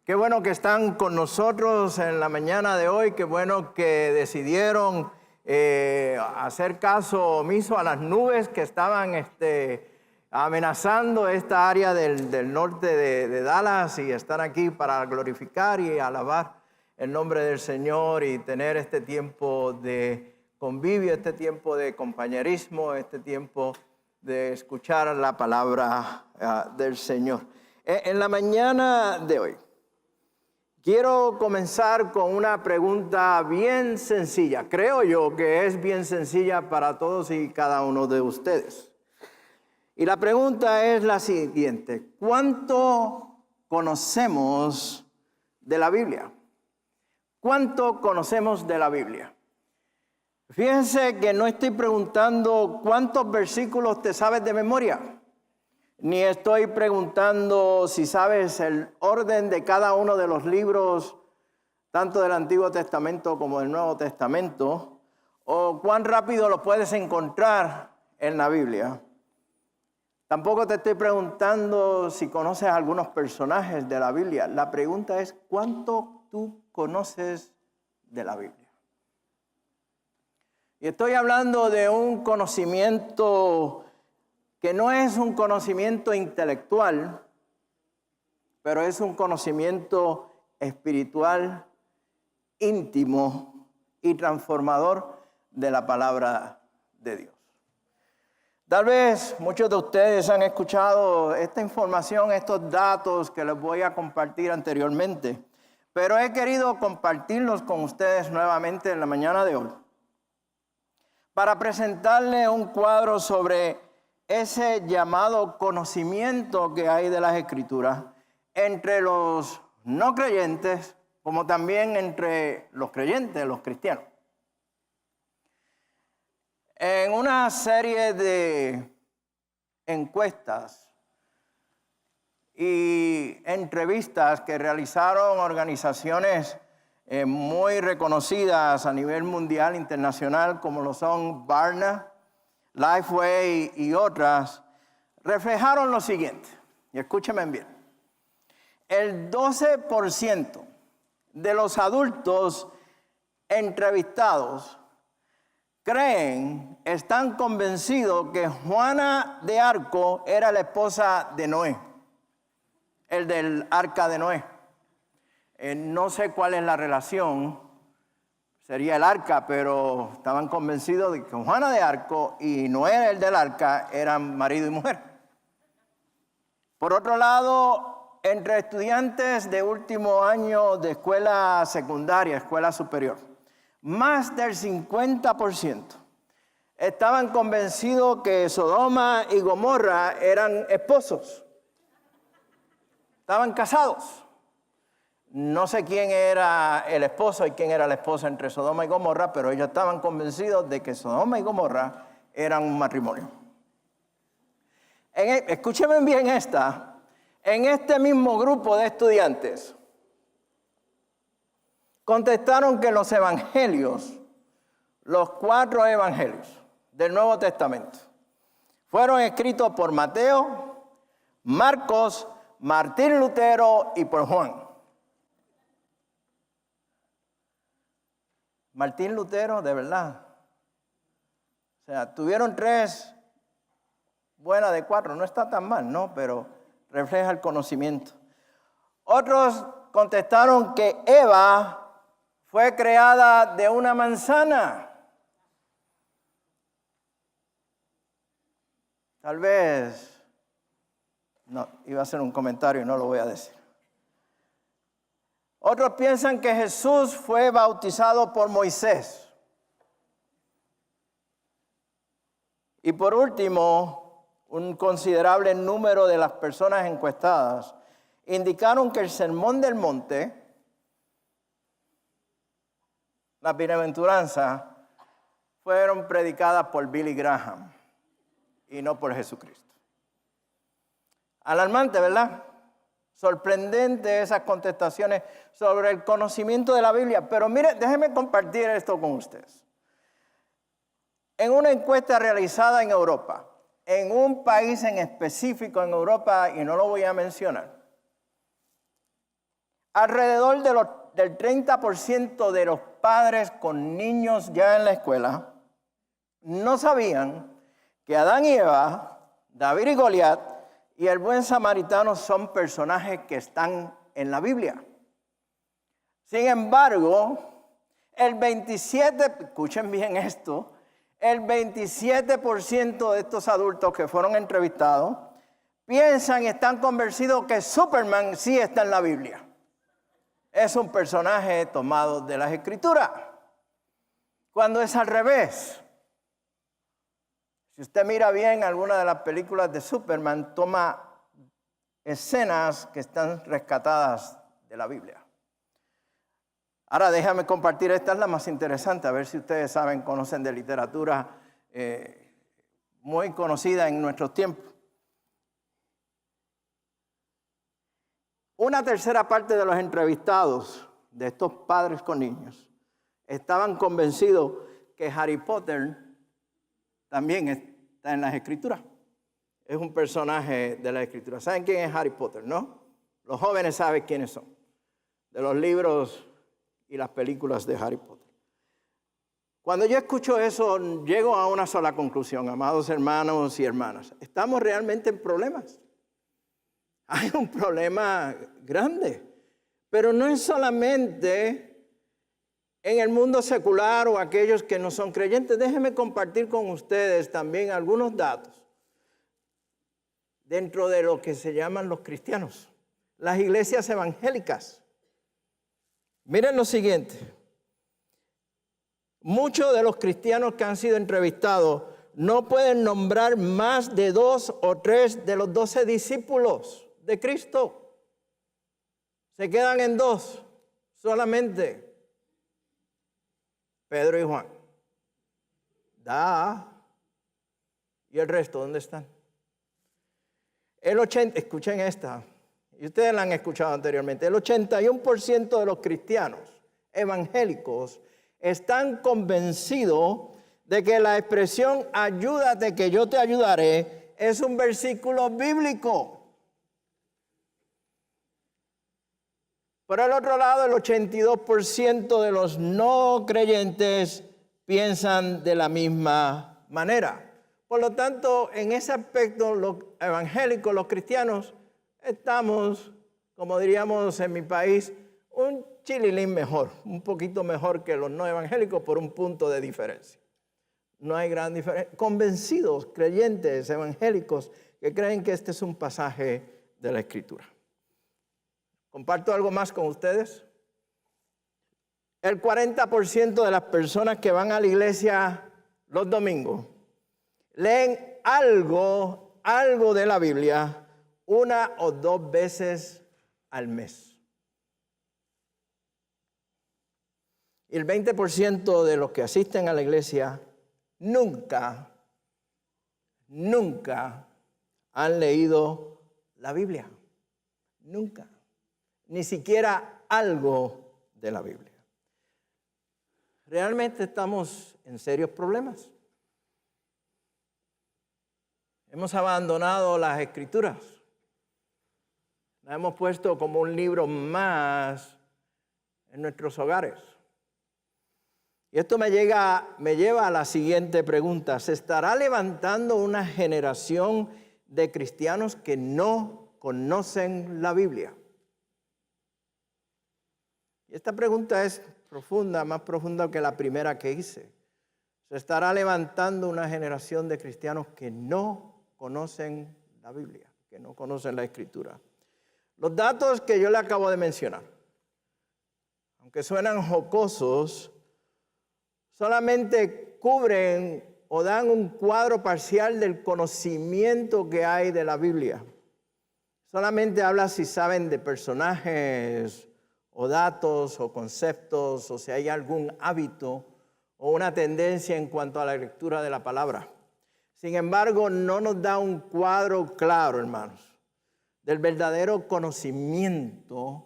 Qué bueno que están con nosotros en la mañana de hoy. Qué bueno que decidieron hacer caso omiso a las nubes que estaban amenazando esta área del norte de Dallas y estar aquí para glorificar y alabar el nombre del Señor y tener este tiempo de convivio, este tiempo de compañerismo, este tiempo de escuchar la palabra del Señor. En la mañana de hoy, quiero comenzar con una pregunta bien sencilla. Creo yo que es bien sencilla para todos y cada uno de ustedes. Y la pregunta es la siguiente: ¿cuánto conocemos de la Biblia? ¿Cuánto conocemos de la Biblia? Fíjense que no estoy preguntando cuántos versículos te sabes de memoria, ni estoy preguntando si sabes el orden de cada uno de los libros, tanto del Antiguo Testamento como del Nuevo Testamento, o cuán rápido lo puedes encontrar en la Biblia. Tampoco te estoy preguntando si conoces algunos personajes de la Biblia. La pregunta es: ¿cuánto tú conoces de la Biblia? Y estoy hablando de un conocimiento que no es un conocimiento intelectual, pero es un conocimiento espiritual, íntimo y transformador de la palabra de Dios. Tal vez muchos de ustedes han escuchado esta información, estos datos que les voy a compartir anteriormente, pero he querido compartirlos con ustedes nuevamente en la mañana de hoy para presentarles un cuadro sobre ese llamado conocimiento que hay de las Escrituras entre los no creyentes, como también entre los creyentes, los cristianos. En una serie de encuestas y entrevistas que realizaron organizaciones muy reconocidas a nivel mundial, internacional, como lo son Barna, Lifeway y otras, reflejaron lo siguiente, y escúchenme bien: el 12% de los adultos entrevistados están convencidos que Juana de Arco era la esposa de Noé, el del arca de Noé. No sé cuál es la relación, sería el arca, pero estaban convencidos de que Juana de Arco y Noé, el del arca, eran marido y mujer. Por otro lado, entre estudiantes de último año de escuela secundaria, escuela superior, más del 50% estaban convencidos que Sodoma y Gomorra eran esposos. Estaban casados. No sé quién era el esposo y quién era la esposa entre Sodoma y Gomorra, pero ellos estaban convencidos de que Sodoma y Gomorra eran un matrimonio. Escúchenme bien esta. En este mismo grupo de estudiantes contestaron que los evangelios, los 4 evangelios del Nuevo Testamento, fueron escritos por Mateo, Marcos, Martín Lutero y por Juan. Martín Lutero, de verdad. O sea, tuvieron 3 buenas de 4. No está tan mal, ¿no? Pero refleja el conocimiento. Otros contestaron que Eva fue creada de una manzana. Tal vez, no, iba a hacer un comentario y no lo voy a decir. Otros piensan que Jesús fue bautizado por Moisés. Y por último, un considerable número de las personas encuestadas indicaron que el Sermón del Monte, las bienaventuranzas, fueron predicadas por Billy Graham y no por Jesucristo. Alarmante, ¿verdad? Sorprendente esas contestaciones sobre el conocimiento de la Biblia. Pero mire, déjeme compartir esto con ustedes. En una encuesta realizada en Europa, en un país en específico en Europa, y no lo voy a mencionar, alrededor del 30% de los padres con niños ya en la escuela no sabían que Adán y Eva, David y Goliat y el buen samaritano son personajes que están en la Biblia. Sin embargo, escuchen bien esto, el 27% de estos adultos que fueron entrevistados piensan y están convencidos que Superman sí está en la Biblia. Es un personaje tomado de las Escrituras. Cuando es al revés. Si usted mira bien alguna de las películas de Superman, toma escenas que están rescatadas de la Biblia. Ahora déjame compartir, esta es la más interesante, a ver si ustedes saben, conocen de literatura muy conocida en nuestros tiempos. Una tercera parte de los entrevistados de estos padres con niños estaban convencidos que Harry Potter también está en las Escrituras. Es un personaje de las Escrituras. ¿Saben quién es Harry Potter, no? Los jóvenes saben quiénes son. De los libros y las películas de Harry Potter. Cuando yo escucho eso, llego a una sola conclusión, amados hermanos y hermanas. Estamos realmente en problemas. Hay un problema grande, pero no es solamente en el mundo secular o aquellos que no son creyentes. Déjenme compartir con ustedes también algunos datos dentro de lo que se llaman los cristianos, las iglesias evangélicas. Miren lo siguiente. Muchos de los cristianos que han sido entrevistados no pueden nombrar más de 2 o 3 de los 12 discípulos de Cristo. Se quedan en 2 solamente. Pedro y Juan. ¿Y el resto dónde están? Escuchen esta, y ustedes la han escuchado anteriormente. El 81% de los cristianos evangélicos están convencidos de que la expresión ayúdate que yo te ayudaré es un versículo bíblico. Por el otro lado, el 82% de los no creyentes piensan de la misma manera. Por lo tanto, en ese aspecto, los evangélicos, los cristianos, estamos, como diríamos en mi país, un chililín mejor, un poquito mejor que los no evangélicos por un punto de diferencia. No hay gran diferencia. Convencidos, creyentes, evangélicos, que creen que este es un pasaje de la Escritura. ¿Comparto algo más con ustedes? El 40% de las personas que van a la iglesia los domingos leen algo de la Biblia 1 o 2 veces al mes. Y el 20% de los que asisten a la iglesia nunca han leído la Biblia. Nunca. Ni siquiera algo de la Biblia. Realmente estamos en serios problemas. Hemos abandonado las Escrituras. Las hemos puesto como un libro más en nuestros hogares. Y esto me lleva a la siguiente pregunta. ¿Se estará levantando una generación de cristianos que no conocen la Biblia? Y esta pregunta es profunda, más profunda que la primera que hice. ¿Se estará levantando una generación de cristianos que no conocen la Biblia, que no conocen la Escritura? Los datos que yo le acabo de mencionar, aunque suenan jocosos, solamente cubren o dan un cuadro parcial del conocimiento que hay de la Biblia. Solamente habla si saben de personajes o datos o conceptos o si hay algún hábito o una tendencia en cuanto a la lectura de la palabra. Sin embargo, no nos da un cuadro claro, hermanos, del verdadero conocimiento,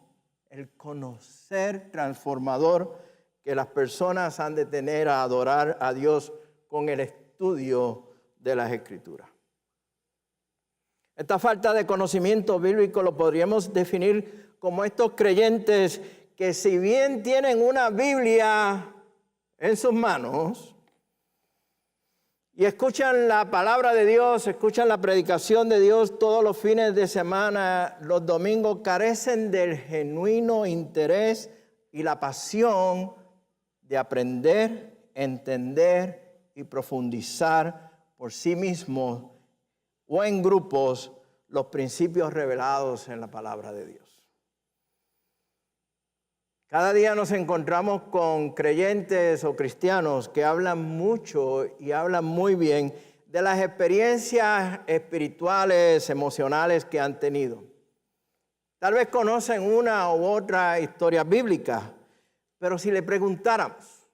el conocer transformador que las personas han de tener a adorar a Dios con el estudio de las Escrituras. Esta falta de conocimiento bíblico lo podríamos definir como estos creyentes que si bien tienen una Biblia en sus manos y escuchan la palabra de Dios, escuchan la predicación de Dios todos los fines de semana, los domingos, carecen del genuino interés y la pasión de aprender, entender y profundizar por sí mismos o en grupos los principios revelados en la palabra de Dios. Cada día nos encontramos con creyentes o cristianos que hablan mucho y hablan muy bien de las experiencias espirituales, emocionales que han tenido. Tal vez conocen una u otra historia bíblica, pero si le preguntáramos,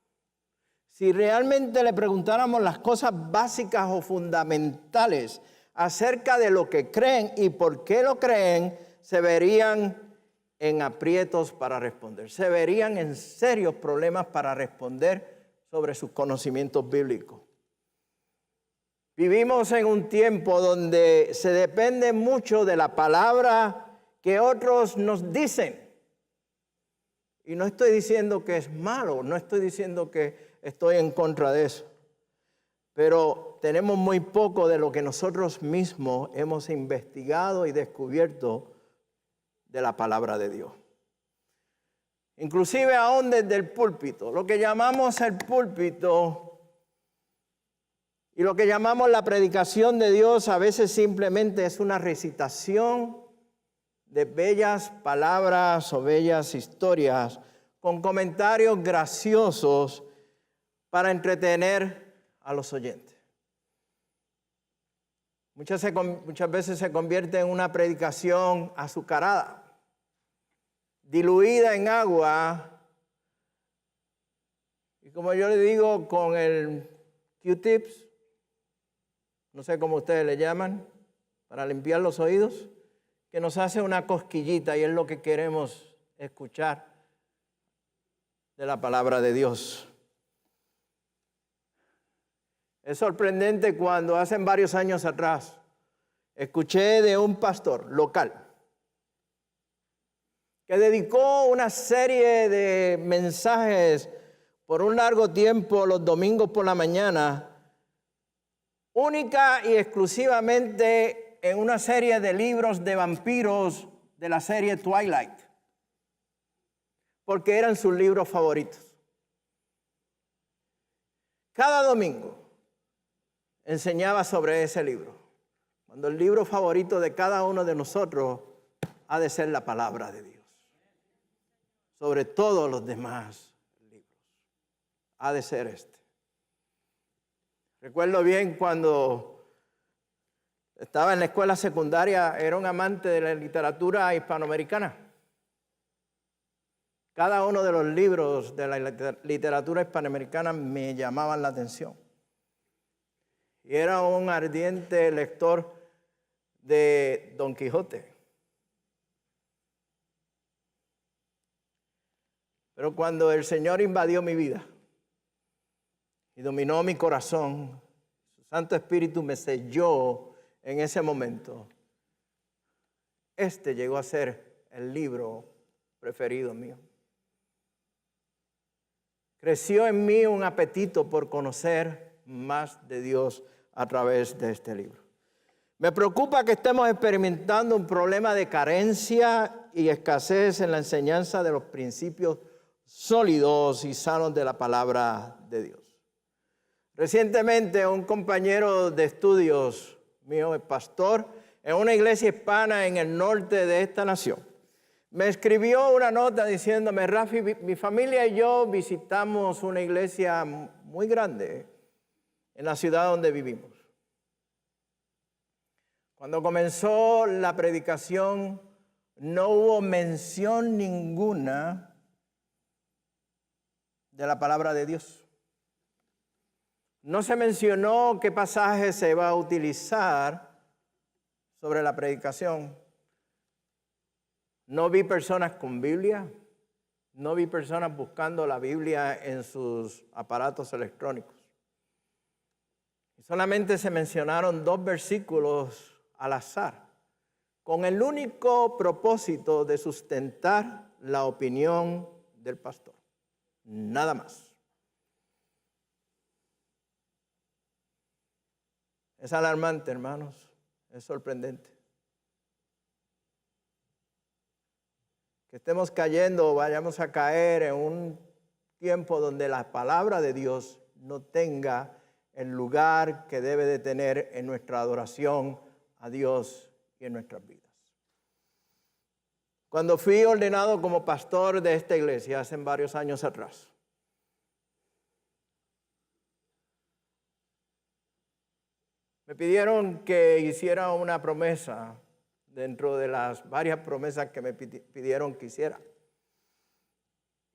si realmente le preguntáramos las cosas básicas o fundamentales acerca de lo que creen y por qué lo creen, se verían en aprietos para responder. Se verían en serios problemas para responder sobre sus conocimientos bíblicos. Vivimos en un tiempo donde se depende mucho de la palabra que otros nos dicen. Y no estoy diciendo que es malo, no estoy diciendo que estoy en contra de eso. Pero tenemos muy poco de lo que nosotros mismos hemos investigado y descubierto de la palabra de Dios. Inclusive aún desde el púlpito, lo que llamamos el púlpito y lo que llamamos la predicación de Dios a veces simplemente es una recitación de bellas palabras o bellas historias con comentarios graciosos para entretener a los oyentes. Muchas veces se convierte en una predicación azucarada, diluida en agua, y como yo le digo con el Q-tips, no sé cómo ustedes le llaman, para limpiar los oídos, que nos hace una cosquillita y es lo que queremos escuchar de la palabra de Dios. Es sorprendente cuando hace varios años atrás escuché de un pastor local que dedicó una serie de mensajes por un largo tiempo los domingos por la mañana, única y exclusivamente en una serie de libros de vampiros de la serie Twilight, porque eran sus libros favoritos. Cada domingo enseñaba sobre ese libro, cuando el libro favorito de cada uno de nosotros ha de ser la palabra de Dios. Sobre todos los demás libros, ha de ser este. Recuerdo bien cuando estaba en la escuela secundaria, era un amante de la literatura hispanoamericana. Cada uno de los libros de la literatura hispanoamericana me llamaban la atención. Y era un ardiente lector de Don Quijote. Pero cuando el Señor invadió mi vida y dominó mi corazón, su Santo Espíritu me selló en ese momento. Este llegó a ser el libro preferido mío. Creció en mí un apetito por conocer más de Dios a través de este libro. Me preocupa que estemos experimentando un problema de carencia y escasez en la enseñanza de los principios sólidos y sanos de la palabra de Dios. Recientemente un compañero de estudios mío, el pastor, en una iglesia hispana en el norte de esta nación, me escribió una nota diciéndome: Rafi, mi familia y yo visitamos una iglesia muy grande en la ciudad donde vivimos. Cuando comenzó la predicación, no hubo mención ninguna de la palabra de Dios. No se mencionó qué pasaje se va a utilizar sobre la predicación. No vi personas con Biblia, no vi personas buscando la Biblia en sus aparatos electrónicos. Solamente se mencionaron 2 versículos al azar con el único propósito de sustentar la opinión del pastor. Nada más. Es alarmante, hermanos. Es sorprendente. Que estemos cayendo o vayamos a caer en un tiempo donde la palabra de Dios no tenga el lugar que debe de tener en nuestra adoración a Dios y en nuestras vidas. Cuando fui ordenado como pastor de esta iglesia hace varios años atrás, me pidieron que hiciera una promesa dentro de las varias promesas que me pidieron que hiciera.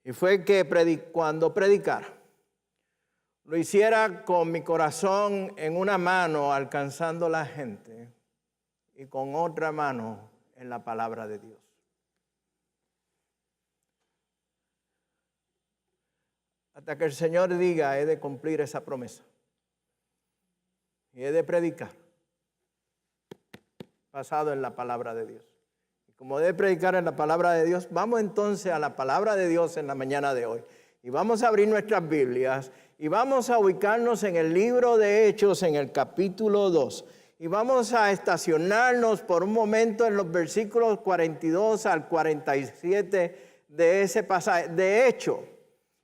Y fue que cuando predicara, lo hiciera con mi corazón en una mano alcanzando a la gente y con otra mano en la palabra de Dios. Hasta que el Señor diga, he de cumplir esa promesa. Y he de predicar basado en la palabra de Dios. Y como he de predicar en la palabra de Dios, vamos entonces a la palabra de Dios en la mañana de hoy. Y vamos a abrir nuestras Biblias y vamos a ubicarnos en el libro de Hechos, en el capítulo 2. Y vamos a estacionarnos por un momento en los versículos 42 al 47 de ese pasaje. De hecho,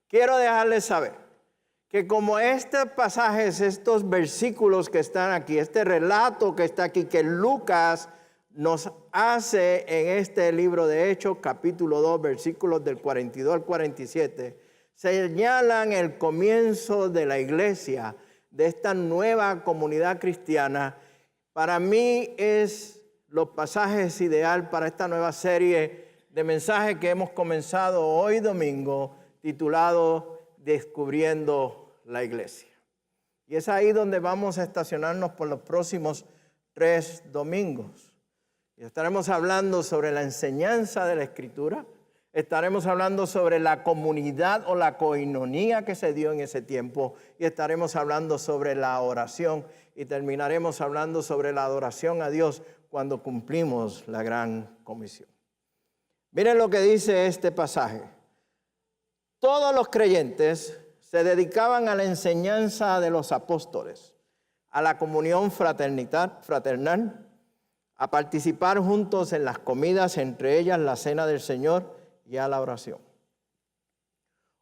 quiero dejarles saber que como estos pasajes, estos versículos que están aquí, este relato que está aquí, que Lucas nos hace en este libro de Hechos, capítulo 2, versículos del 42 al 47, señalan el comienzo de la iglesia, de esta nueva comunidad cristiana. Para mí es los pasajes ideal para esta nueva serie de mensajes que hemos comenzado hoy domingo, titulado Descubriendo la Iglesia. Y es ahí donde vamos a estacionarnos por los próximos 3 domingos. Y estaremos hablando sobre la enseñanza de la Escritura. Estaremos hablando sobre la comunidad o la coinonía que se dio en ese tiempo. Y estaremos hablando sobre la oración. Y terminaremos hablando sobre la adoración a Dios cuando cumplimos la gran comisión. Miren lo que dice este pasaje. Todos los creyentes se dedicaban a la enseñanza de los apóstoles, a la comunión fraternal, a participar juntos en las comidas, entre ellas la cena del Señor, y a la oración.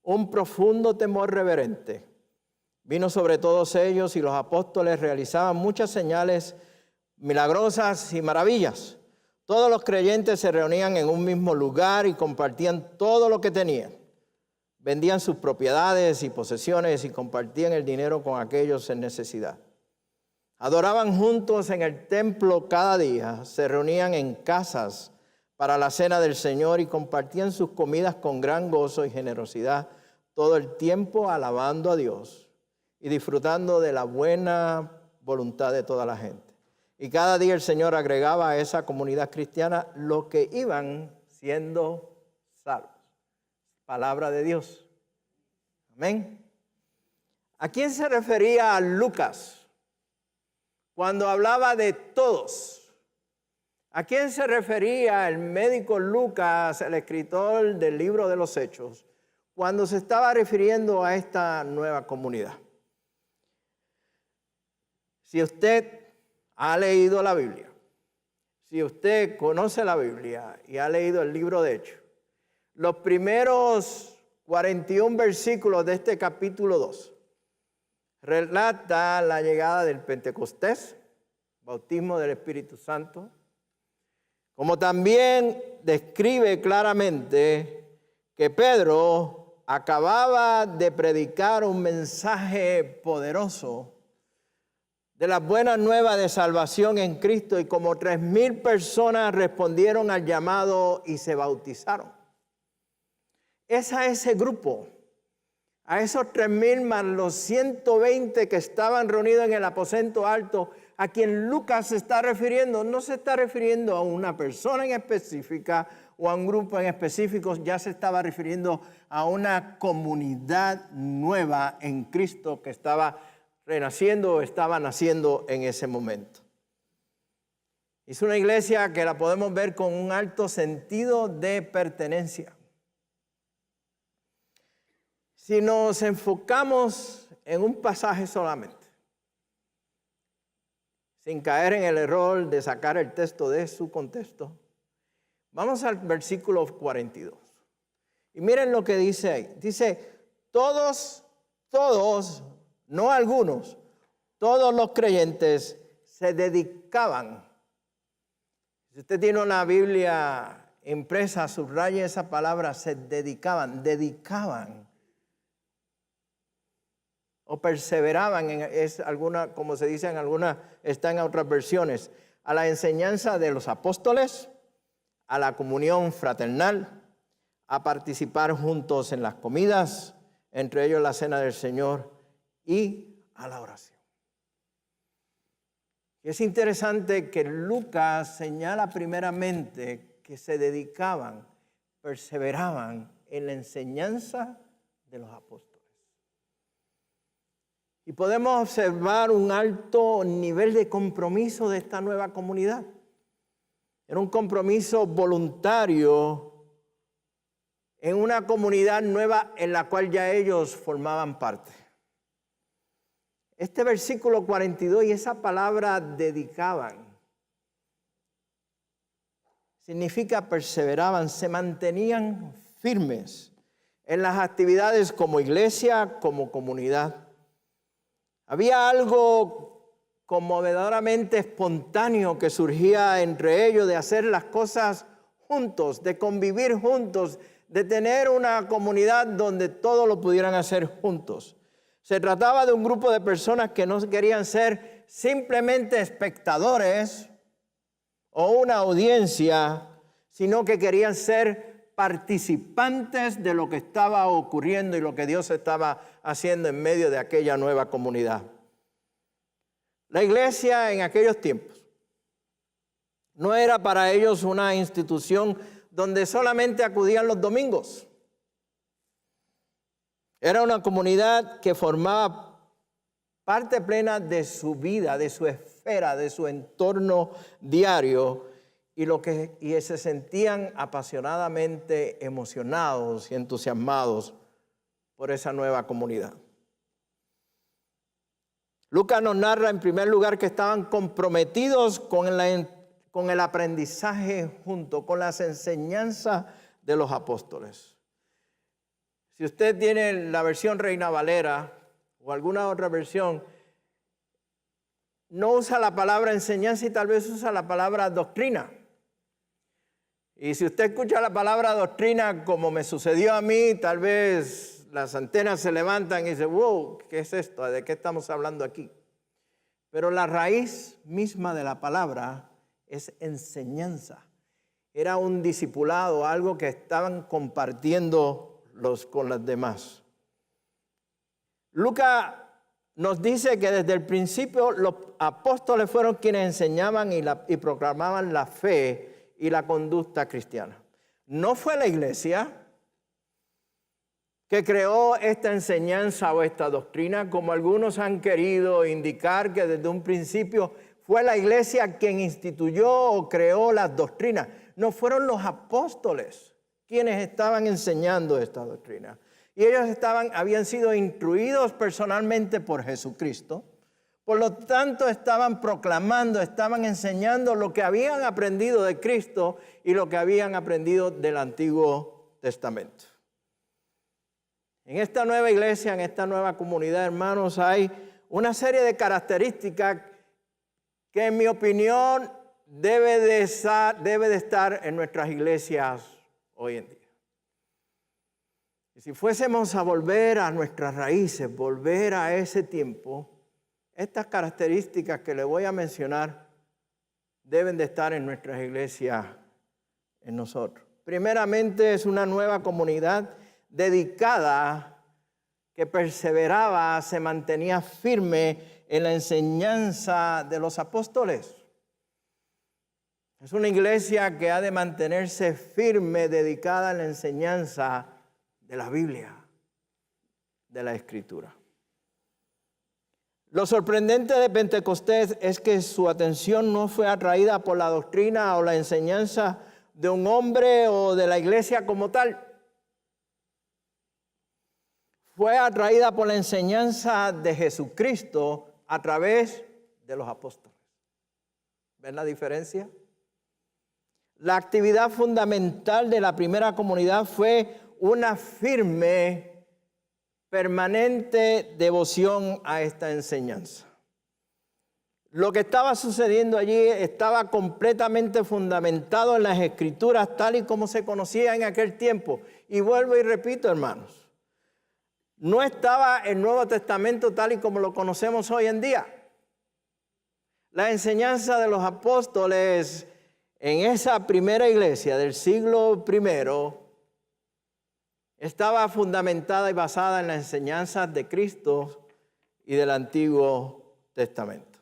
Un profundo temor reverente vino sobre todos ellos y los apóstoles realizaban muchas señales milagrosas y maravillas. Todos los creyentes se reunían en un mismo lugar y compartían todo lo que tenían. Vendían sus propiedades y posesiones y compartían el dinero con aquellos en necesidad. Adoraban juntos en el templo cada día, se reunían en casas para la cena del Señor y compartían sus comidas con gran gozo y generosidad, todo el tiempo alabando a Dios y disfrutando de la buena voluntad de toda la gente. Y cada día el Señor agregaba a esa comunidad cristiana los que iban siendo salvos. Palabra de Dios. Amén. ¿A quién se refería Lucas cuando hablaba de todos? ¿A quién se refería el médico Lucas, el escritor del libro de los Hechos, cuando se estaba refiriendo a esta nueva comunidad? Si usted ha leído la Biblia, si usted conoce la Biblia y ha leído el libro de Hechos, los primeros 41 versículos de este capítulo 2 relata la llegada del Pentecostés, bautismo del Espíritu Santo, como también describe claramente que Pedro acababa de predicar un mensaje poderoso de las buenas nuevas de salvación en Cristo y como 3,000 personas respondieron al llamado y se bautizaron. Es a ese grupo, a esos 3,000 más los 120 que estaban reunidos en el aposento alto, a quien Lucas se está refiriendo. No se está refiriendo a una persona en específica o a un grupo en específico, ya se estaba refiriendo a una comunidad nueva en Cristo que estaba renaciendo o estaba naciendo en ese momento. Es una iglesia que la podemos ver con un alto sentido de pertenencia. Si nos enfocamos en un pasaje solamente, sin caer en el error de sacar el texto de su contexto, vamos al versículo 42. Y miren lo que dice ahí. Dice, todos, no algunos, todos los creyentes se dedicaban. Si usted tiene una Biblia impresa, subraye esa palabra, se dedicaban. O perseveraban, es alguna, como se dice en algunas, está en otras versiones, a la enseñanza de los apóstoles, a la comunión fraternal, a participar juntos en las comidas, entre ellos la cena del Señor y a la oración. Y es interesante que Lucas señala primeramente que se dedicaban, perseveraban en la enseñanza de los apóstoles. Y podemos observar un alto nivel de compromiso de esta nueva comunidad. Era un compromiso voluntario en una comunidad nueva en la cual ya ellos formaban parte. Este versículo 42 y esa palabra dedicaban significa perseveraban, se mantenían firmes en las actividades como iglesia, como comunidad. Había algo conmovedoramente espontáneo que surgía entre ellos de hacer las cosas juntos, de convivir juntos, de tener una comunidad donde todos lo pudieran hacer juntos. Se trataba de un grupo de personas que no querían ser simplemente espectadores o una audiencia, sino que querían ser participantes de lo que estaba ocurriendo y lo que Dios estaba haciendo en medio de aquella nueva comunidad. La iglesia en aquellos tiempos no era para ellos una institución donde solamente acudían los domingos. Era una comunidad que formaba parte plena de su vida, de su esfera, de su entorno diario y se sentían apasionadamente emocionados y entusiasmados por esa nueva comunidad. Lucas nos narra en primer lugar que estaban comprometidos con el aprendizaje junto con las enseñanzas de los apóstoles. Si usted tiene la versión Reina Valera o alguna otra versión, no usa la palabra enseñanza y tal vez usa la palabra doctrina. Y si usted escucha la palabra doctrina como me sucedió a mí, tal vez las antenas se levantan y dice, wow, ¿qué es esto? ¿De qué estamos hablando aquí? Pero la raíz misma de la palabra es enseñanza. Era un discipulado, algo que estaban compartiendo con los demás. Lucas nos dice que desde el principio los apóstoles fueron quienes enseñaban y proclamaban la fe y la conducta cristiana. No fue la iglesia que creó esta enseñanza o esta doctrina, como algunos han querido indicar que desde un principio fue la iglesia quien instituyó o creó las doctrinas. No, fueron los apóstoles quienes estaban enseñando esta doctrina. Y ellos habían sido instruidos personalmente por Jesucristo. Por lo tanto, estaban proclamando, estaban enseñando lo que habían aprendido de Cristo y lo que habían aprendido del Antiguo Testamento. En esta nueva iglesia, en esta nueva comunidad, hermanos, hay una serie de características que, en mi opinión, debe de estar en nuestras iglesias hoy en día. Y si fuésemos a volver a nuestras raíces, volver a ese tiempo, estas características que le voy a mencionar deben de estar en nuestras iglesias, en nosotros. Primeramente, es una nueva comunidad dedicada, que perseveraba, se mantenía firme en la enseñanza de los apóstoles. Es una iglesia que ha de mantenerse firme, dedicada a la enseñanza de la Biblia, de la Escritura. Lo sorprendente de Pentecostés es que su atención no fue atraída por la doctrina o la enseñanza de un hombre o de la iglesia como tal. Fue atraída por la enseñanza de Jesucristo a través de los apóstoles. ¿Ven la diferencia? La actividad fundamental de la primera comunidad fue una firme, permanente devoción a esta enseñanza. Lo que estaba sucediendo allí estaba completamente fundamentado en las Escrituras tal y como se conocía en aquel tiempo. Y vuelvo y repito, hermanos, no estaba el Nuevo Testamento tal y como lo conocemos hoy en día. La enseñanza de los apóstoles en esa primera iglesia del siglo I estaba fundamentada y basada en las enseñanzas de Cristo y del Antiguo Testamento.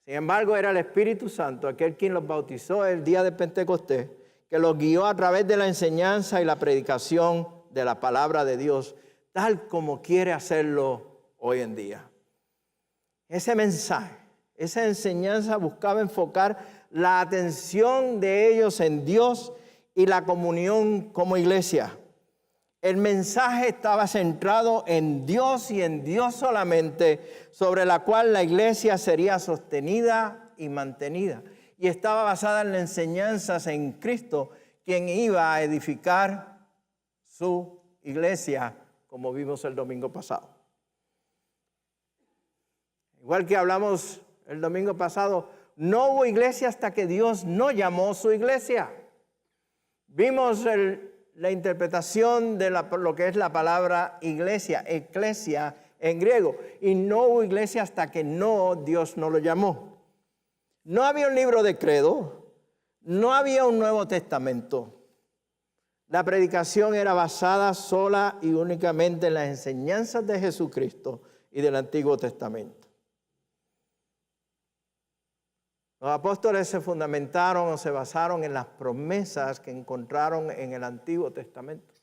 Sin embargo, era el Espíritu Santo, aquel quien los bautizó el día de Pentecostés, que los guió a través de la enseñanza y la predicación de la palabra de Dios, tal como quiere hacerlo hoy en día. Ese mensaje, esa enseñanza buscaba enfocar la atención de ellos en Dios y la comunión como iglesia. El mensaje estaba centrado en Dios y en Dios solamente, sobre la cual la iglesia sería sostenida y mantenida. Y estaba basada en las enseñanzas en Cristo, quien iba a edificar su iglesia, como vimos el domingo pasado. Igual que hablamos el domingo pasado, no hubo iglesia hasta que Dios no llamó su iglesia. Vimos la interpretación de lo que es la palabra iglesia, eclesia en griego. Y no hubo iglesia hasta que Dios no lo llamó. No había un libro de credo, no había un Nuevo Testamento. La predicación era basada sola y únicamente en las enseñanzas de Jesucristo y del Antiguo Testamento. Los apóstoles se fundamentaron o se basaron en las promesas que encontraron en el Antiguo Testamento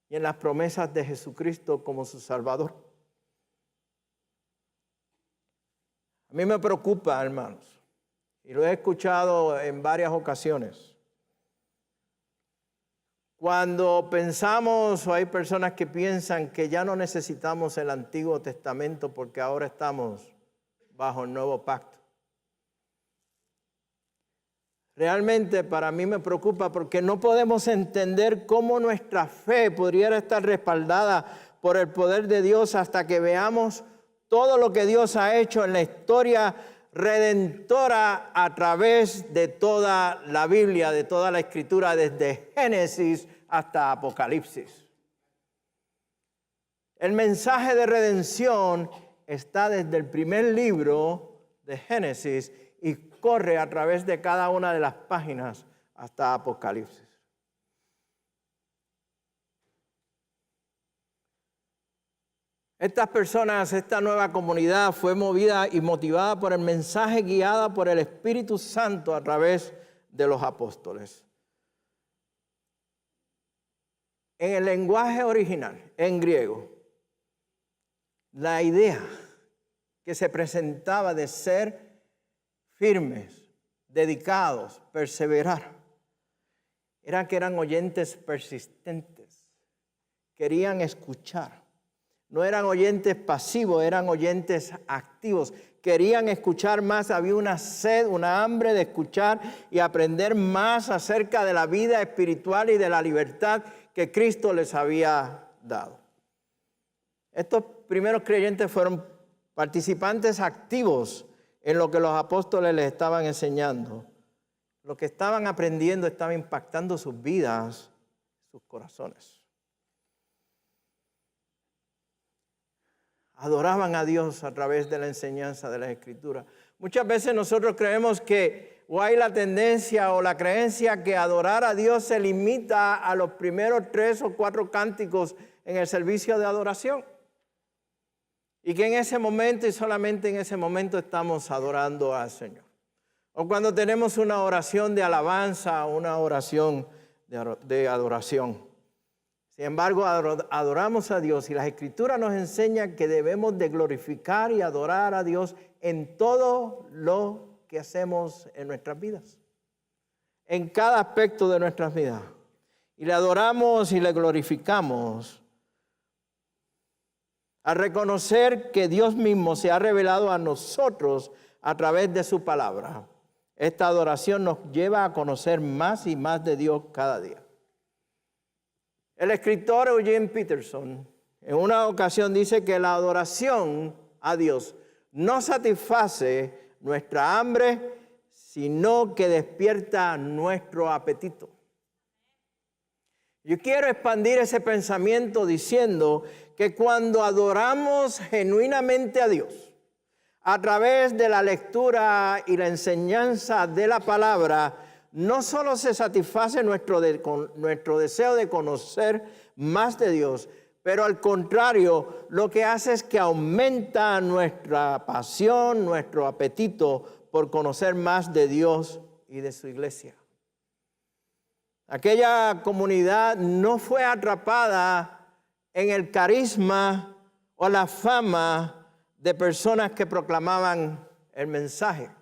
y en las promesas de Jesucristo como su Salvador. A mí me preocupa, hermanos, y lo he escuchado en varias ocasiones. Cuando pensamos, o hay personas que piensan que ya no necesitamos el Antiguo Testamento porque ahora estamos bajo el nuevo pacto. Realmente para mí me preocupa porque no podemos entender cómo nuestra fe podría estar respaldada por el poder de Dios hasta que veamos todo lo que Dios ha hecho en la historia redentora a través de toda la Biblia, de toda la Escritura, desde Génesis hasta Apocalipsis. El mensaje de redención está desde el primer libro de Génesis y corre a través de cada una de las páginas hasta Apocalipsis. Estas personas, esta nueva comunidad fue movida y motivada por el mensaje, guiada por el Espíritu Santo a través de los apóstoles. En el lenguaje original, en griego, la idea que se presentaba de ser firmes, dedicados, perseverar, era que eran oyentes persistentes, querían escuchar. No eran oyentes pasivos, eran oyentes activos. Querían escuchar más, había una sed, una hambre de escuchar y aprender más acerca de la vida espiritual y de la libertad que Cristo les había dado. Estos primeros creyentes fueron participantes activos en lo que los apóstoles les estaban enseñando. Lo que estaban aprendiendo estaba impactando sus vidas, sus corazones. Adoraban a Dios a través de la enseñanza de las Escrituras. Muchas veces nosotros creemos que o hay la tendencia o la creencia que adorar a Dios se limita a los primeros 3 o 4 cánticos en el servicio de adoración. Y que en ese momento y solamente en ese momento estamos adorando al Señor. O cuando tenemos una oración de alabanza, una oración de adoración. Sin embargo, adoramos a Dios y las Escrituras nos enseñan que debemos de glorificar y adorar a Dios en todo lo que hacemos en nuestras vidas, en cada aspecto de nuestras vidas. Y le adoramos y le glorificamos al reconocer que Dios mismo se ha revelado a nosotros a través de su palabra. Esta adoración nos lleva a conocer más y más de Dios cada día. El escritor Eugene Peterson en una ocasión dice que la adoración a Dios no satisface nuestra hambre, sino que despierta nuestro apetito. Yo quiero expandir ese pensamiento diciendo que cuando adoramos genuinamente a Dios, a través de la lectura y la enseñanza de la palabra, no solo se satisface nuestro deseo de conocer más de Dios, pero al contrario, lo que hace es que aumenta nuestra pasión, nuestro apetito por conocer más de Dios y de su iglesia. Aquella comunidad no fue atrapada en el carisma o la fama de personas que proclamaban el mensaje.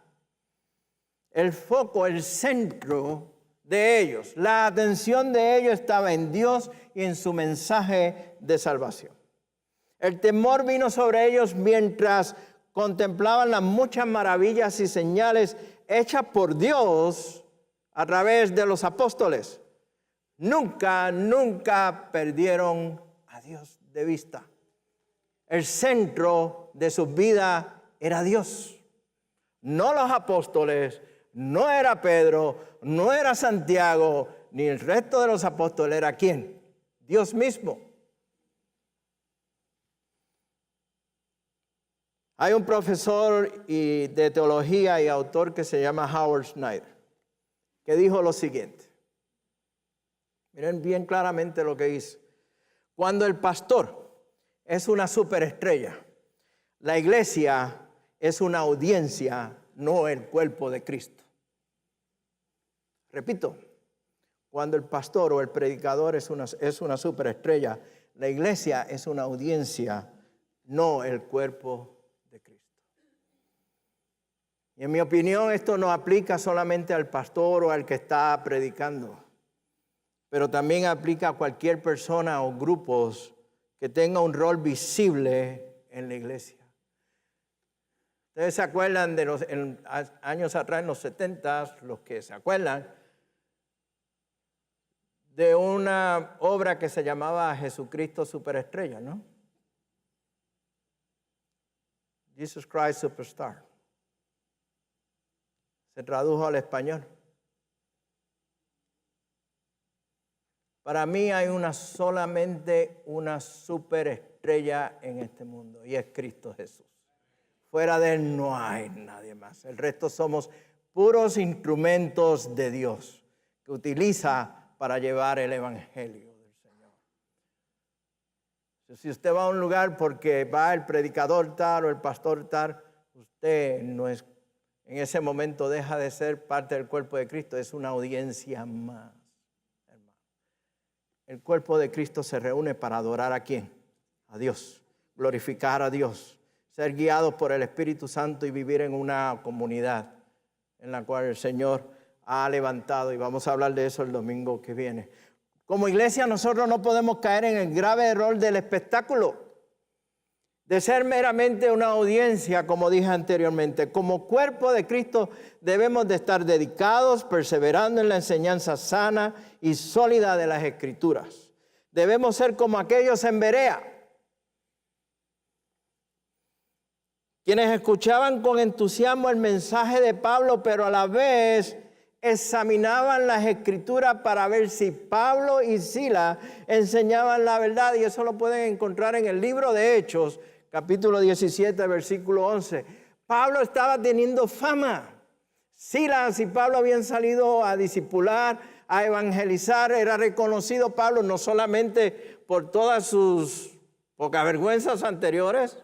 El foco, el centro de ellos, la atención de ellos estaba en Dios y en su mensaje de salvación. El temor vino sobre ellos mientras contemplaban las muchas maravillas y señales hechas por Dios a través de los apóstoles. Nunca perdieron a Dios de vista. El centro de su vida era Dios, no los apóstoles. No era Pedro, no era Santiago, ni el resto de los apóstoles. ¿Era quién? Dios mismo. Hay un profesor de teología y autor que se llama Howard Schneider, que dijo lo siguiente. Miren bien claramente lo que dice. Cuando el pastor es una superestrella, la iglesia es una audiencia, no el cuerpo de Cristo. Repito, cuando el pastor o el predicador es una superestrella, la iglesia es una audiencia, no el cuerpo de Cristo. Y en mi opinión esto no aplica solamente al pastor o al que está predicando, pero también aplica a cualquier persona o grupos que tenga un rol visible en la iglesia. Ustedes se acuerdan de en años atrás, en los 70, los que se acuerdan, de una obra que se llamaba Jesucristo Superestrella, ¿no? Jesus Christ Superstar. Se tradujo al español. Para mí hay solamente una superestrella en este mundo y es Cristo Jesús. Fuera de Él no hay nadie más. El resto somos puros instrumentos de Dios que utiliza para llevar el evangelio del Señor. Si usted va a un lugar porque va el predicador tal o el pastor tal, usted no es, en ese momento deja de ser parte del cuerpo de Cristo, es una audiencia más, hermano. El cuerpo de Cristo se reúne para adorar ¿a quién? A Dios, glorificar a Dios, ser guiados por el Espíritu Santo y vivir en una comunidad en la cual el Señor ha levantado, y vamos a hablar de eso el domingo que viene. Como iglesia nosotros no podemos caer en el grave error del espectáculo, de ser meramente una audiencia, como dije anteriormente. Como cuerpo de Cristo debemos de estar dedicados, perseverando en la enseñanza sana y sólida de las Escrituras. Debemos ser como aquellos en Berea, quienes escuchaban con entusiasmo el mensaje de Pablo, pero a la vez examinaban las Escrituras para ver si Pablo y Silas enseñaban la verdad. Y eso lo pueden encontrar en el libro de Hechos, capítulo 17, versículo 11. Pablo estaba teniendo fama. Silas y Pablo habían salido a discipular, a evangelizar. Era reconocido Pablo no solamente por todas sus pocas vergüenzas anteriores,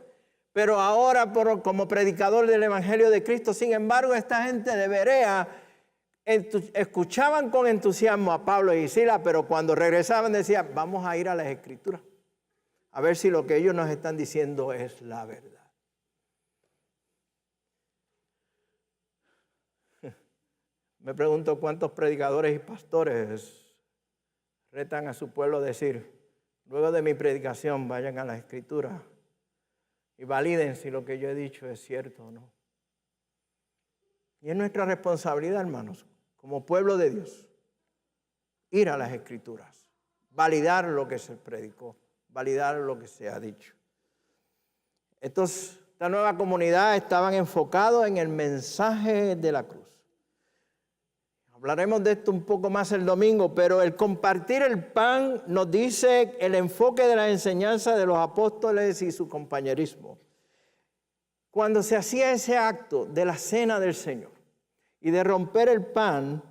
pero ahora como predicador del evangelio de Cristo. Sin embargo, esta gente de Berea escuchaban con entusiasmo a Pablo y Silas, pero cuando regresaban decían, vamos a ir a las Escrituras, a ver si lo que ellos nos están diciendo es la verdad. Me pregunto cuántos predicadores y pastores retan a su pueblo a decir, luego de mi predicación vayan a las Escrituras y validen si lo que yo he dicho es cierto o no. Y es nuestra responsabilidad, hermanos, como pueblo de Dios, ir a las Escrituras, validar lo que se predicó, validar lo que se ha dicho. Esta nueva comunidad estaban enfocados en el mensaje de la cruz. Hablaremos de esto un poco más el domingo, pero el compartir el pan nos dice el enfoque de la enseñanza de los apóstoles y su compañerismo. Cuando se hacía ese acto de la cena del Señor y de romper el pan,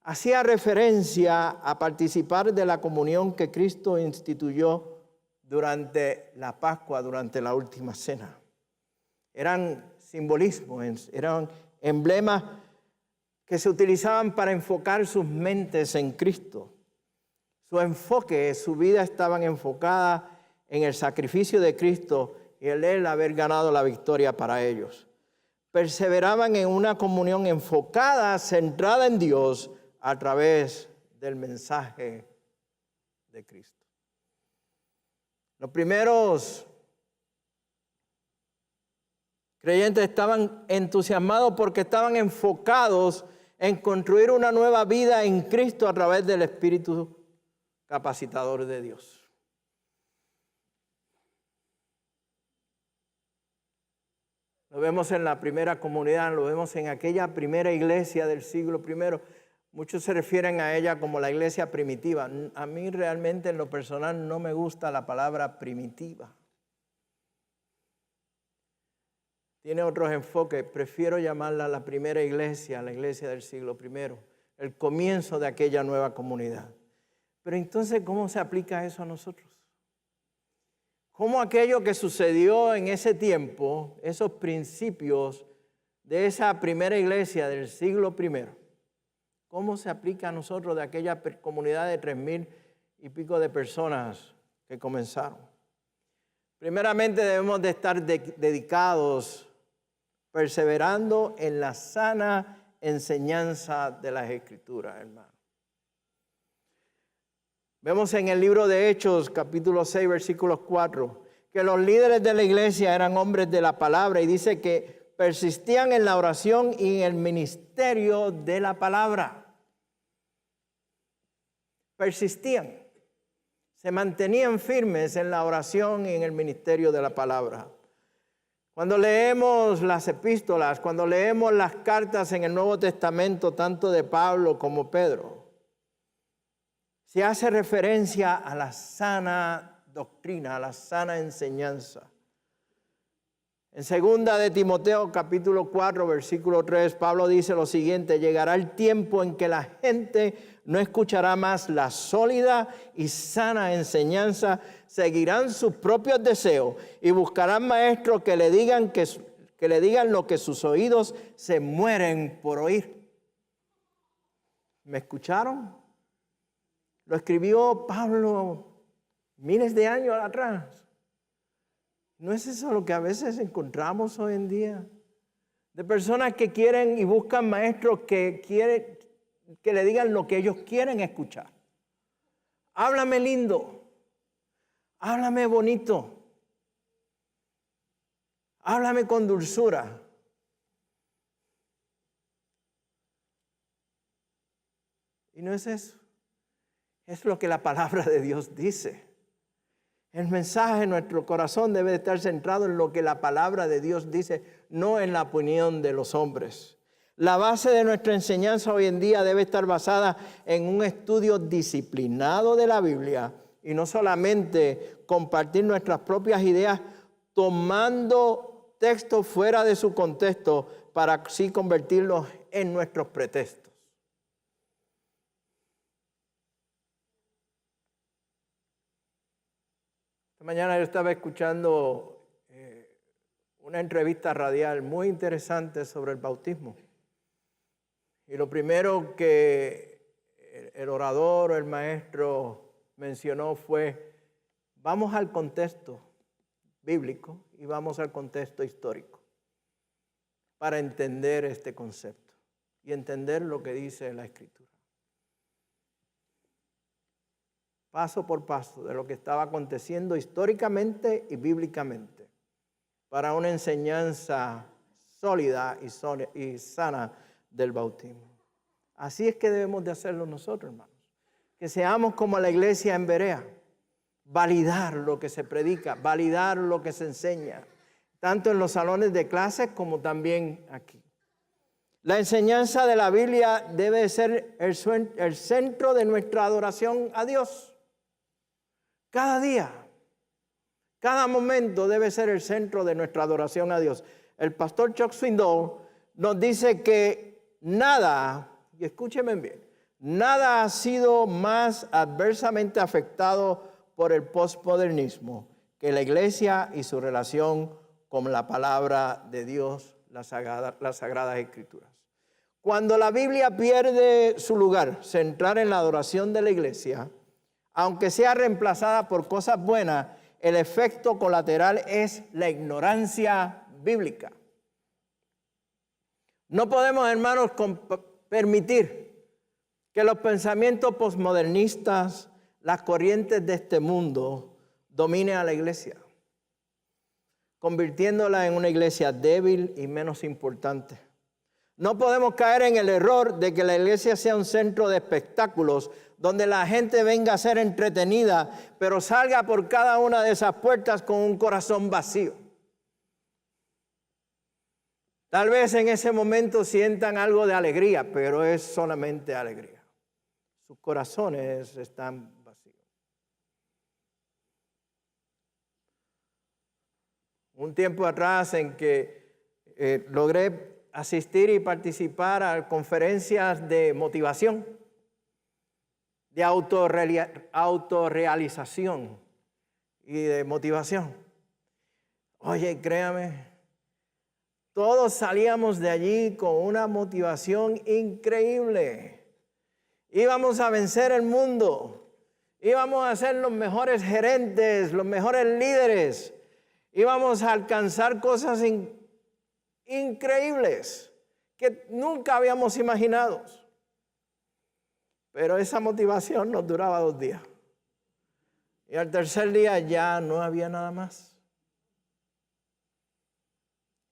hacía referencia a participar de la comunión que Cristo instituyó durante la Pascua, durante la última cena. Eran simbolismos, eran emblemas que se utilizaban para enfocar sus mentes en Cristo. Su enfoque, su vida estaban enfocada en el sacrificio de Cristo y el Él haber ganado la victoria para ellos. Perseveraban en una comunión enfocada, centrada en Dios a través del mensaje de Cristo. Los primeros creyentes estaban entusiasmados porque estaban enfocados en construir una nueva vida en Cristo a través del Espíritu capacitador de Dios. Lo vemos en la primera comunidad, lo vemos en aquella primera iglesia del siglo I. Muchos se refieren a ella como la iglesia primitiva. A mí realmente en lo personal no me gusta la palabra primitiva. Tiene otros enfoques. Prefiero llamarla la primera iglesia, la iglesia del siglo I, el comienzo de aquella nueva comunidad. Pero entonces, ¿cómo se aplica eso a nosotros? ¿Cómo aquello que sucedió en ese tiempo, esos principios de esa primera iglesia del siglo I, cómo se aplica a nosotros de aquella comunidad de 3,000 y pico de personas que comenzaron? Primeramente debemos de estar dedicados, perseverando en la sana enseñanza de las Escrituras, hermano. Vemos en el libro de Hechos, capítulo 6, versículos 4, que los líderes de la iglesia eran hombres de la palabra y dice que persistían en la oración y en el ministerio de la palabra. Persistían, se mantenían firmes en la oración y en el ministerio de la palabra. Cuando leemos las epístolas, cuando leemos las cartas en el Nuevo Testamento, tanto de Pablo como Pedro, se hace referencia a la sana doctrina, a la sana enseñanza. En 2 de Timoteo, capítulo 4, versículo 3, Pablo dice lo siguiente: llegará el tiempo en que la gente no escuchará más la sólida y sana enseñanza, seguirán sus propios deseos y buscarán maestros que le digan lo que sus oídos se mueren por oír. ¿Me escucharon? Lo escribió Pablo miles de años atrás. ¿No es eso lo que a veces encontramos hoy en día? De personas que quieren y buscan maestros que le digan lo que ellos quieren escuchar. Háblame lindo, háblame bonito, háblame con dulzura. Y no es eso. Es lo que la palabra de Dios dice. El mensaje en nuestro corazón debe estar centrado en lo que la palabra de Dios dice, no en la opinión de los hombres. La base de nuestra enseñanza hoy en día debe estar basada en un estudio disciplinado de la Biblia y no solamente compartir nuestras propias ideas tomando textos fuera de su contexto para así convertirlos en nuestros pretextos. Esta mañana yo estaba escuchando una entrevista radial muy interesante sobre el bautismo. Y lo primero que el orador o el maestro mencionó fue, vamos al contexto bíblico y vamos al contexto histórico para entender este concepto y entender lo que dice la Escritura. Paso por paso de lo que estaba aconteciendo históricamente y bíblicamente para una enseñanza sólida y sana del bautismo. Así es que debemos de hacerlo nosotros, hermanos. Que seamos como la iglesia en Berea. Validar lo que se predica, validar lo que se enseña, tanto en los salones de clases como también aquí. La enseñanza de la Biblia debe ser el centro de nuestra adoración a Dios. Cada día, cada momento debe ser el centro de nuestra adoración a Dios. El pastor Chuck Swindoll nos dice que nada, y escúchenme bien, nada ha sido más adversamente afectado por el posmodernismo que la iglesia y su relación con la palabra de Dios, las Sagradas Escrituras. Cuando la Biblia pierde su lugar central en la adoración de la iglesia, aunque sea reemplazada por cosas buenas, el efecto colateral es la ignorancia bíblica. No podemos, hermanos, permitir que los pensamientos posmodernistas, las corrientes de este mundo, dominen a la iglesia, convirtiéndola en una iglesia débil y menos importante. No podemos caer en el error de que la iglesia sea un centro de espectáculos donde la gente venga a ser entretenida, pero salga por cada una de esas puertas con un corazón vacío. Tal vez en ese momento sientan algo de alegría, pero es solamente alegría. Sus corazones están vacíos. Un tiempo atrás en que logré asistir y participar a conferencias de motivación, de autorrealización y de motivación. Oye, créame, todos salíamos de allí con una motivación increíble. Íbamos a vencer el mundo, íbamos a ser los mejores gerentes, los mejores líderes, íbamos a alcanzar cosas increíbles que nunca habíamos imaginado. Pero esa motivación nos duraba 2 días. Y al tercer día ya no había nada más.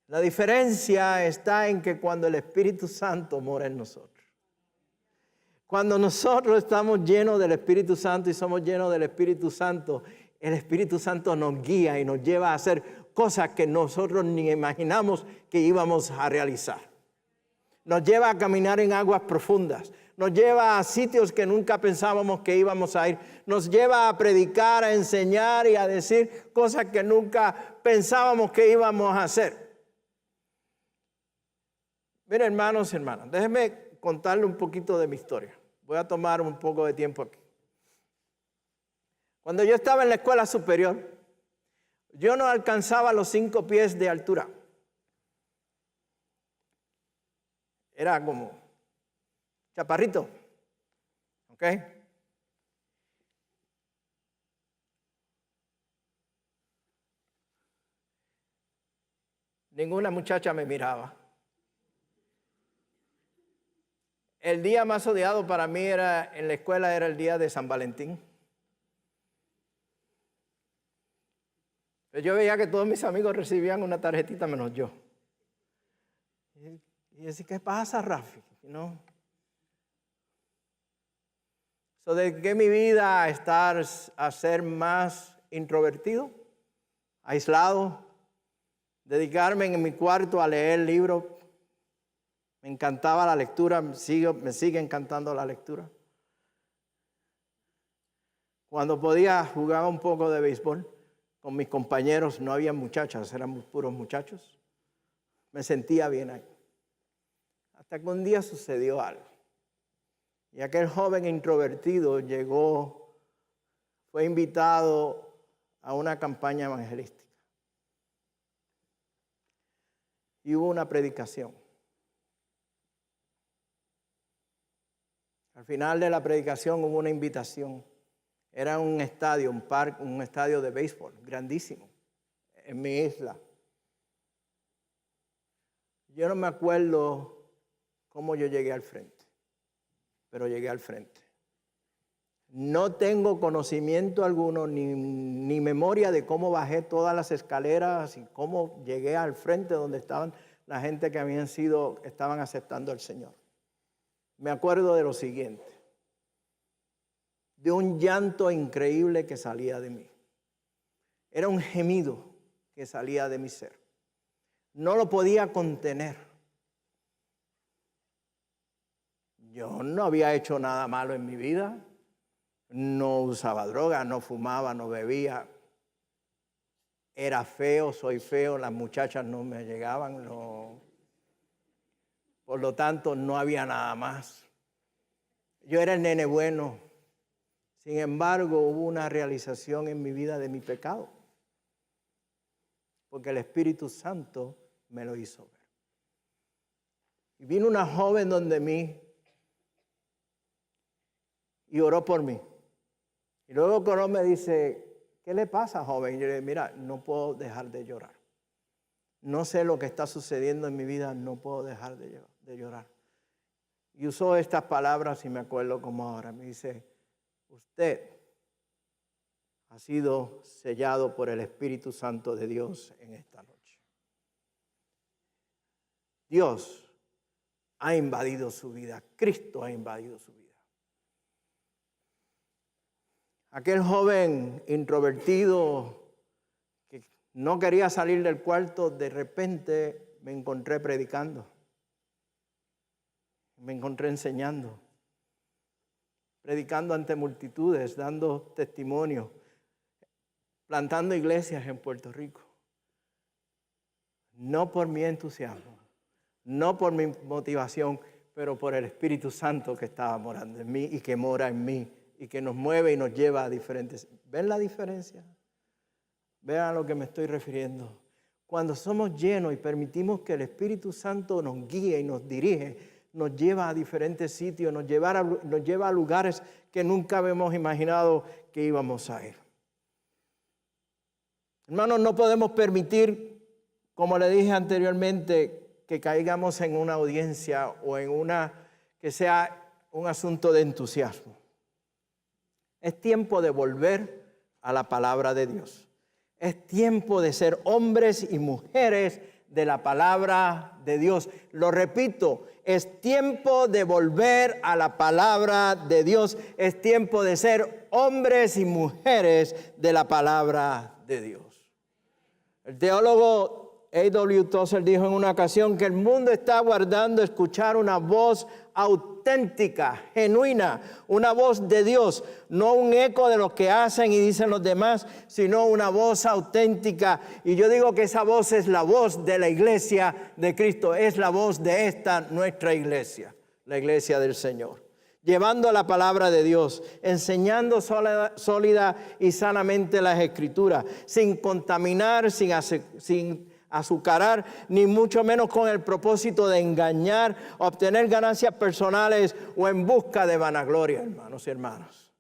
La diferencia está en que cuando el Espíritu Santo mora en nosotros. Cuando nosotros estamos llenos del Espíritu Santo y somos llenos del Espíritu Santo, el Espíritu Santo nos guía y nos lleva a hacer cosas que nosotros ni imaginamos que íbamos a realizar. Nos lleva a caminar en aguas profundas. Nos lleva a sitios que nunca pensábamos que íbamos a ir. Nos lleva a predicar, a enseñar y a decir cosas que nunca pensábamos que íbamos a hacer. Miren, hermanos y hermanas, déjenme contarle un poquito de mi historia. Voy a tomar un poco de tiempo aquí. Cuando yo estaba en la escuela superior, yo no alcanzaba los 5 pies de altura. Era como chaparrito, ¿ok? Ninguna muchacha me miraba. El día más odiado para mí en la escuela era el día de San Valentín. Yo veía que todos mis amigos recibían una tarjetita menos yo. Y decía, ¿qué pasa, Rafi? ¿No? ¿Dediqué mi vida a ser más introvertido, aislado, dedicarme en mi cuarto a leer libros? Me encantaba la lectura, me sigue encantando la lectura. Cuando podía, jugaba un poco de béisbol con mis compañeros, no había muchachas, éramos puros muchachos. Me sentía bien ahí. Hasta que un día sucedió algo. Y aquel joven introvertido fue invitado a una campaña evangelística. Y hubo una predicación. Al final de la predicación hubo una invitación. Era un estadio, un parque, un estadio de béisbol grandísimo en mi isla. Yo no me acuerdo cómo yo llegué al frente, pero llegué al frente. No tengo conocimiento alguno ni memoria de cómo bajé todas las escaleras y cómo llegué al frente donde estaban la gente que estaban aceptando al Señor. Me acuerdo de lo siguiente, de un llanto increíble que salía de mí. Era un gemido que salía de mi ser. No lo podía contener. Yo no había hecho nada malo en mi vida. No usaba droga, no fumaba, no bebía. Era feo, soy feo, las muchachas no me llegaban, no. Por lo tanto, no había nada más. Yo era el nene bueno. Sin embargo, hubo una realización en mi vida de mi pecado, porque el Espíritu Santo me lo hizo ver. Y vino una joven donde mí y oró por mí. Y luego que oró me dice, ¿qué le pasa, joven? Y yo le dije, mira, no puedo dejar de llorar. No sé lo que está sucediendo en mi vida, no puedo dejar de llorar. Y usó estas palabras y me acuerdo como ahora. Me dice, usted ha sido sellado por el Espíritu Santo de Dios en esta noche. Dios ha invadido su vida. Cristo ha invadido su vida. Aquel joven introvertido que no quería salir del cuarto, de repente me encontré predicando. Me encontré enseñando. Predicando ante multitudes, dando testimonio, plantando iglesias en Puerto Rico. No por mi entusiasmo, no por mi motivación, pero por el Espíritu Santo que estaba morando en mí y que mora en mí y que nos mueve y nos lleva a diferentes. ¿Ven la diferencia? Vean a lo que me estoy refiriendo. Cuando somos llenos y permitimos que el Espíritu Santo nos guíe y nos dirige, nos lleva a diferentes sitios, nos lleva a lugares que nunca habíamos imaginado que íbamos a ir. Hermanos, no podemos permitir, como le dije anteriormente, que caigamos en una audiencia o que sea un asunto de entusiasmo. Es tiempo de volver a la palabra de Dios. Es tiempo de ser hombres y mujeres de la palabra de Dios. Lo repito, es tiempo de volver a la palabra de Dios. Es tiempo de ser hombres y mujeres de la palabra de Dios. El teólogo A.W. Tozer dijo en una ocasión que el mundo está aguardando escuchar una voz auténtica, genuina, una voz de Dios, no un eco de lo que hacen y dicen los demás, sino una voz auténtica. Y yo digo que esa voz es la voz de la iglesia de Cristo, es la voz de esta nuestra iglesia, la iglesia del Señor. Llevando la palabra de Dios, enseñando sólida y sanamente las Escrituras, sin contaminar, sin azucarar, ni mucho menos con el propósito de engañar, obtener ganancias personales o en busca de vanagloria, hermanos y hermanas.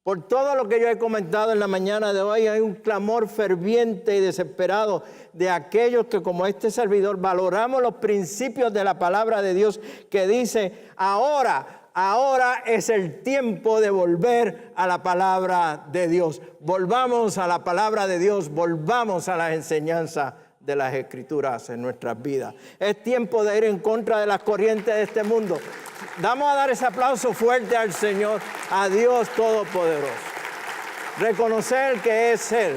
Por todo lo que yo he comentado en la mañana de hoy, hay un clamor ferviente y desesperado de aquellos que, como este servidor, valoramos los principios de la palabra de Dios, que dice, ahora es el tiempo de volver a la palabra de Dios. Volvamos a la palabra de Dios, volvamos a las enseñanzas de las Escrituras en nuestras vidas. Es tiempo de ir en contra de las corrientes de este mundo. Vamos a dar ese aplauso fuerte al Señor, a Dios Todopoderoso. Reconocer que es Él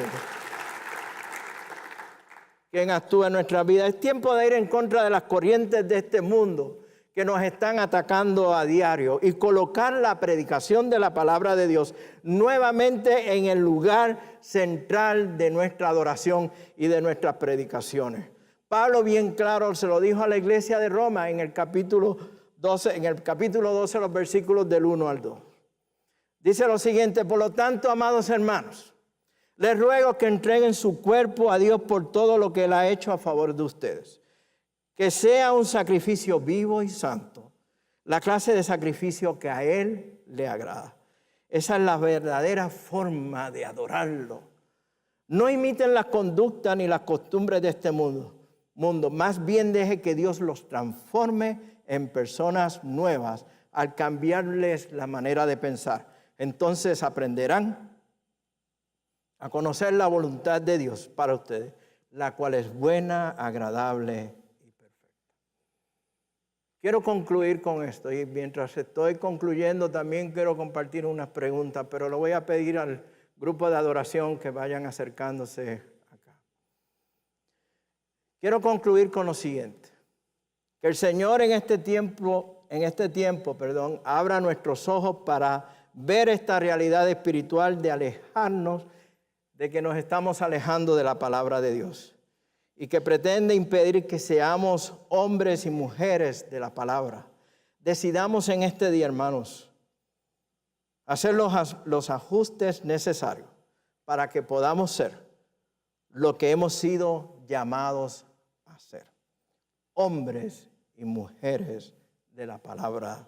quien actúa en nuestras vidas. Es tiempo de ir en contra de las corrientes de este mundo que nos están atacando a diario y colocar la predicación de la palabra de Dios nuevamente en el lugar central de nuestra adoración y de nuestras predicaciones. Pablo bien claro se lo dijo a la iglesia de Roma en el capítulo 12, los versículos del 1 al 2. Dice lo siguiente: por lo tanto, amados hermanos, les ruego que entreguen su cuerpo a Dios por todo lo que Él ha hecho a favor de ustedes. Que sea un sacrificio vivo y santo, la clase de sacrificio que a Él le agrada. Esa es la verdadera forma de adorarlo. No imiten las conductas ni las costumbres de este mundo. Más bien deje que Dios los transforme en personas nuevas al cambiarles la manera de pensar. Entonces aprenderán a conocer la voluntad de Dios para ustedes, la cual es buena, agradable y perfecta. Quiero concluir con esto, y mientras estoy concluyendo también quiero compartir unas preguntas, pero lo voy a pedir al grupo de adoración que vayan acercándose acá. Quiero concluir con lo siguiente: que el Señor en este tiempo, abra nuestros ojos para ver esta realidad espiritual de alejarnos, de que nos estamos alejando de la palabra de Dios y que pretende impedir que seamos hombres y mujeres de la palabra. Decidamos en este día, hermanos, hacer los ajustes necesarios para que podamos ser lo que hemos sido llamados a ser: hombres y mujeres de la palabra